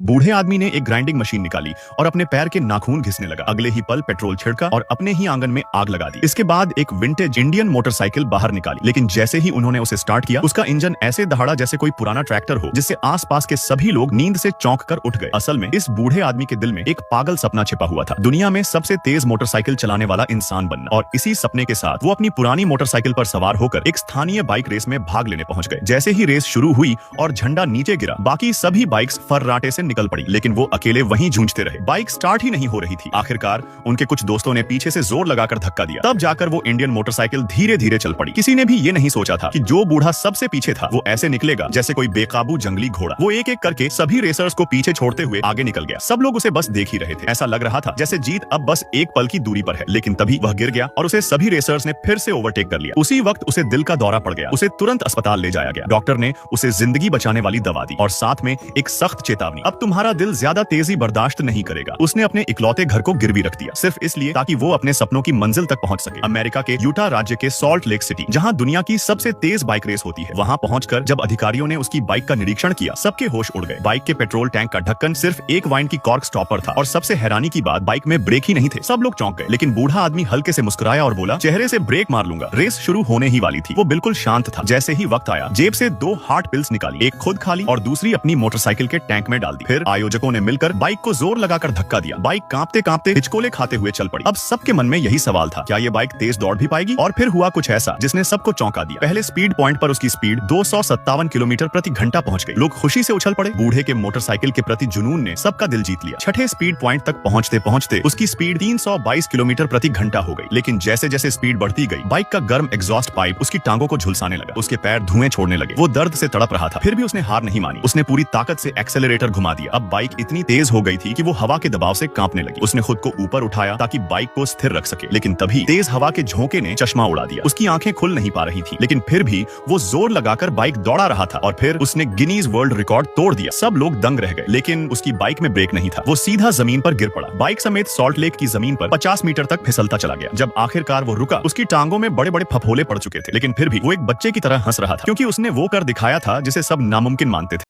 बूढ़े आदमी ने एक ग्राइंडिंग मशीन निकाली और अपने पैर के नाखून घिसने लगा। अगले ही पल पेट्रोल छिड़का और अपने ही आंगन में आग लगा दी। इसके बाद एक विंटेज इंडियन मोटरसाइकिल बाहर निकाली, लेकिन जैसे ही उन्होंने उसे स्टार्ट किया, उसका इंजन ऐसे दहाड़ा जैसे कोई पुराना ट्रैक्टर हो, जिससे आसपास के सभी लोग नींद से चौंक कर उठ गए। असल में इस बूढ़े आदमी के दिल में एक पागल सपना छिपा हुआ था, दुनिया में सबसे तेज मोटरसाइकिल चलाने वाला इंसान बनना। और इसी सपने के साथ वो अपनी पुरानी मोटरसाइकिल पर सवार होकर एक स्थानीय बाइक रेस में भाग लेने पहुंच गए। जैसे ही रेस शुरू हुई और झंडा नीचे गिरा, बाकी सभी बाइक्स फर्राटे से निकल पड़ी, लेकिन वो अकेले वहीं जूझते रहे। बाइक स्टार्ट ही नहीं हो रही थी। आखिरकार उनके कुछ दोस्तों ने पीछे से जोर लगाकर धक्का दिया, तब जाकर वो इंडियन मोटरसाइकिल धीरे धीरे चल पड़ी। किसी ने भी ये नहीं सोचा था कि जो बूढ़ा सबसे पीछे था वो ऐसे निकलेगा जैसे कोई बेकाबू जंगली घोड़ा। वो एक एक करके सभी रेसर्स को पीछे छोड़ते हुए आगे निकल गया। सब लोग उसे बस देख ही रहे थे। ऐसा लग रहा था जैसे जीत अब बस एक पल की दूरी पर है, लेकिन तभी वह गिर गया और उसे सभी रेसर्स ने फिर से ओवरटेक कर लिया। उसी वक्त उसे दिल का दौरा पड़ गया। उसे तुरंत अस्पताल ले जाया गया। डॉक्टर ने उसे जिंदगी बचाने वाली दवा दी और साथ में एक सख्त चेतावनी, अब तुम्हारा दिल ज्यादा तेजी बर्दाश्त नहीं करेगा। उसने अपने इकलौते घर को गिरवी रख दिया, सिर्फ इसलिए ताकि वो अपने सपनों की मंजिल तक पहुंच सके। अमेरिका के यूटा राज्य के सॉल्ट लेक सिटी, जहां दुनिया की सबसे तेज बाइक रेस होती है, वहां पहुंचकर जब अधिकारियों ने उसकी बाइक का निरीक्षण किया, सबके होश उड़ गए। बाइक के पेट्रोल टैंक का ढक्कन सिर्फ एक वाइन की कॉर्क स्टॉपर था और सबसे हैरानी की बात, बाइक में ब्रेक ही नहीं थे। सब लोग चौंक गए, लेकिन बूढ़ा आदमी हल्के से मुस्कुराया और बोला, चेहरे से ब्रेक मार लूंगा। रेस शुरू होने ही वाली थी। वो बिल्कुल शांत था। जैसे ही वक्त आया, जेब से 2 हार्ट पिल्स निकाली, एक खुद खाली और दूसरी अपनी मोटरसाइकिल के टैंक में डाल दी। फिर आयोजकों ने मिलकर बाइक को जोर लगाकर धक्का दिया। बाइक कांपते कांपते हिचकोले खाते हुए चल पड़ी। अब सबके मन में यही सवाल था, क्या ये बाइक तेज दौड़ भी पाएगी? और फिर हुआ कुछ ऐसा जिसने सबको चौंका दिया। पहले स्पीड पॉइंट पर उसकी स्पीड 257 किलोमीटर प्रति घंटा पहुंच गई। लोग खुशी से उछल पड़े। बूढ़े के मोटरसाइकिल के प्रति जुनून ने सबका दिल जीत लिया। छठे स्पीड पॉइंट तक पहुंचते पहुंचते उसकी स्पीड 322 किलोमीटर प्रति घंटा हो गई। लेकिन जैसे जैसे स्पीड बढ़ती गई, बाइक का गर्म एग्जॉस्ट पाइप उसकी टांगों को झुलसाने लगा। उसके पैर धुएं छोड़ने लगे। वो दर्द से तड़प रहा था, फिर भी उसने हार नहीं मानी। उसने पूरी ताकत से एक्सेलरेटर घुमा दिया। अब बाइक इतनी तेज हो गई थी कि वो हवा के दबाव से कांपने लगी। उसने खुद को ऊपर उठाया ताकि बाइक को स्थिर रख सके, लेकिन तभी तेज हवा के झोंके ने चश्मा उड़ा दिया। उसकी आंखें खुल नहीं पा रही थी, लेकिन फिर भी वो जोर लगाकर बाइक दौड़ा रहा था और फिर उसने गिनीज वर्ल्ड रिकॉर्ड तोड़ दिया। सब लोग दंग रह गए, लेकिन उसकी बाइक में ब्रेक नहीं था। वो सीधा जमीन पर गिर पड़ा। बाइक समेत सॉल्ट लेक की जमीन पर 50 मीटर तक फिसलता चला गया। जब आखिरकार वो रुका, उसकी टांगों में बड़े बड़े फफोले पड़ चुके थे, लेकिन फिर भी वो एक बच्चे की तरह हंस रहा था, क्योंकि उसने वो कर दिखाया था जिसे सब नामुमकिन मानते थे।